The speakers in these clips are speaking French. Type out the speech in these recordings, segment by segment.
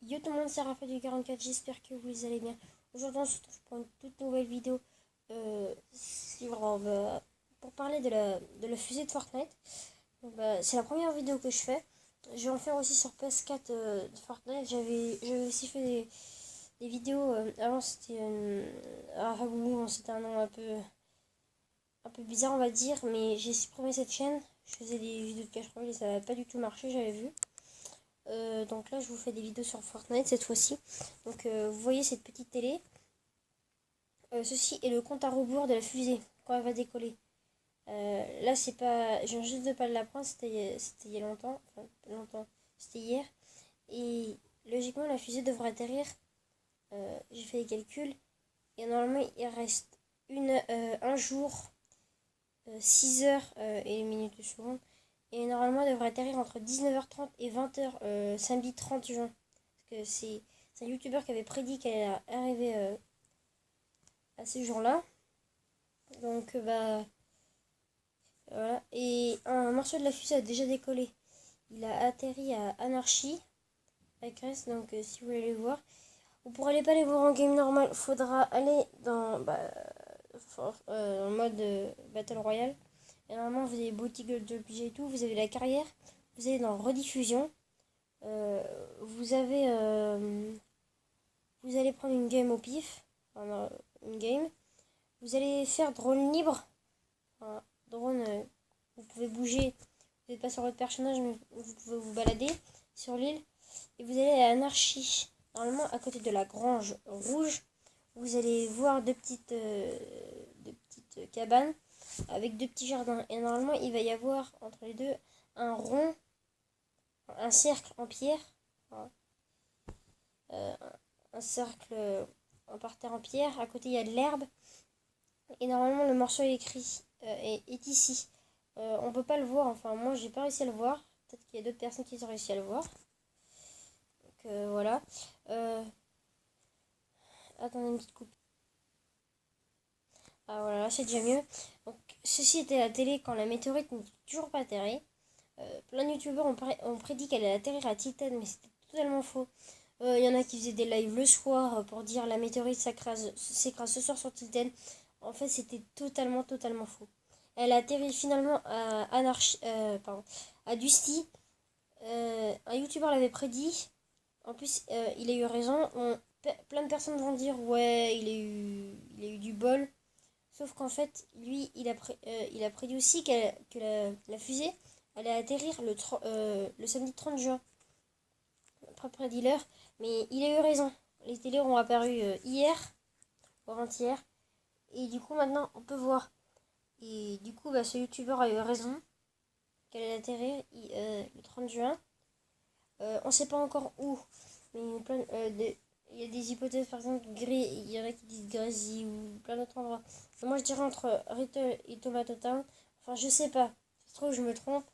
Yo tout le monde, c'est Raphaël du 44, j'espère que vous allez bien. Aujourd'hui on se retrouve pour une toute nouvelle vidéo pour parler de la fusée de Fortnite. C'est la première vidéo que je fais. Je vais en faire aussi sur PS4 de Fortnite. J'avais aussi fait des vidéos, avant c'était c'était un nom un peu bizarre on va dire, mais j'ai supprimé cette chaîne. Je faisais des vidéos de cache et ça n'a pas du tout marché, j'avais vu. Donc là je vous fais des vidéos sur Fortnite cette fois-ci. Donc vous voyez cette petite télé. Ceci est le compte à rebours de la fusée quand elle va décoller. Là c'est pas, je viens juste de pas de l'apprendre, c'était il y a longtemps, enfin longtemps, c'était hier. Et logiquement la fusée devrait atterrir. J'ai fait les calculs et normalement il reste un jour, 6 heures et une minute de seconde. Et normalement, elle devrait atterrir entre 19h30 et 20h samedi 30 juin. Parce que c'est un youtubeur qui avait prédit qu'elle allait arriver à ce jour-là. Donc, voilà. Et un morceau de la fusée a déjà décollé. Il a atterri à Anarchy, à Grèce. Donc, si vous voulez aller voir, vous pourrez aller pas aller voir en game normal. Faudra aller dans le mode Battle Royale. Et normalement, vous avez boutique d'objets et tout. Vous avez la carrière. Vous allez dans rediffusion. Vous allez prendre une game au pif. Enfin, une game. Vous allez faire drone libre. Enfin, drone, vous pouvez bouger. Vous n'êtes pas sur votre personnage, mais vous pouvez vous balader sur l'île. Et vous allez à Anarchy. Normalement, à côté de la grange rouge, vous allez voir deux petites cabanes avec deux petits jardins. Et normalement, il va y avoir entre les deux un rond, un cercle en pierre, un cercle en parterre en pierre. À côté, il y a de l'herbe. Et normalement, le morceau est écrit est ici. On peut pas le voir. Enfin, moi, j'ai pas réussi à le voir. Peut-être qu'il y a d'autres personnes qui ont réussi à le voir. Donc voilà. Attendez une petite coupe. Ah voilà, là c'est déjà mieux. Donc ceci était la télé quand la météorite n'est toujours pas atterrie. Plein de youtubeurs ont prédit qu'elle allait atterrir à Titan, mais c'était totalement faux. Il y en a qui faisaient des lives le soir pour dire la météorite s'écrase ce soir sur Titan. En fait, c'était totalement faux. Elle a atterri finalement à Dusty. Un youtubeur l'avait prédit. En plus, il a eu raison. Plein de personnes vont dire ouais, il a eu du bol. Sauf qu'en fait, lui, il a prédit aussi que la fusée allait atterrir le samedi 30 juin. Pas prédit l'heure, mais il a eu raison. Les télés ont apparu hier, ou avant-hier. Et du coup, maintenant, on peut voir. Et du coup, ce youtubeur a eu raison qu'elle allait atterrir le 30 juin. On sait pas encore où, mais il y a des hypothèses, par exemple, il y en a qui disent Grésy ou plein d'autres endroits. Moi, je dirais entre Rito et Tomato Town. Enfin, je sais pas. Ça se trouve, je me trompe.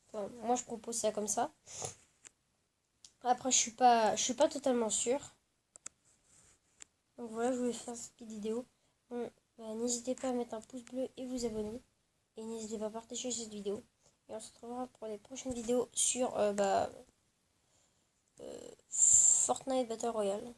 Enfin, moi, je propose ça comme ça. Après, je suis pas totalement sûre. Donc voilà, je voulais faire cette petite vidéo. Bon, n'hésitez pas à mettre un pouce bleu et vous abonner. Et n'hésitez pas à partager cette vidéo. Et on se retrouvera pour les prochaines vidéos sur Fortnite Battle Royale.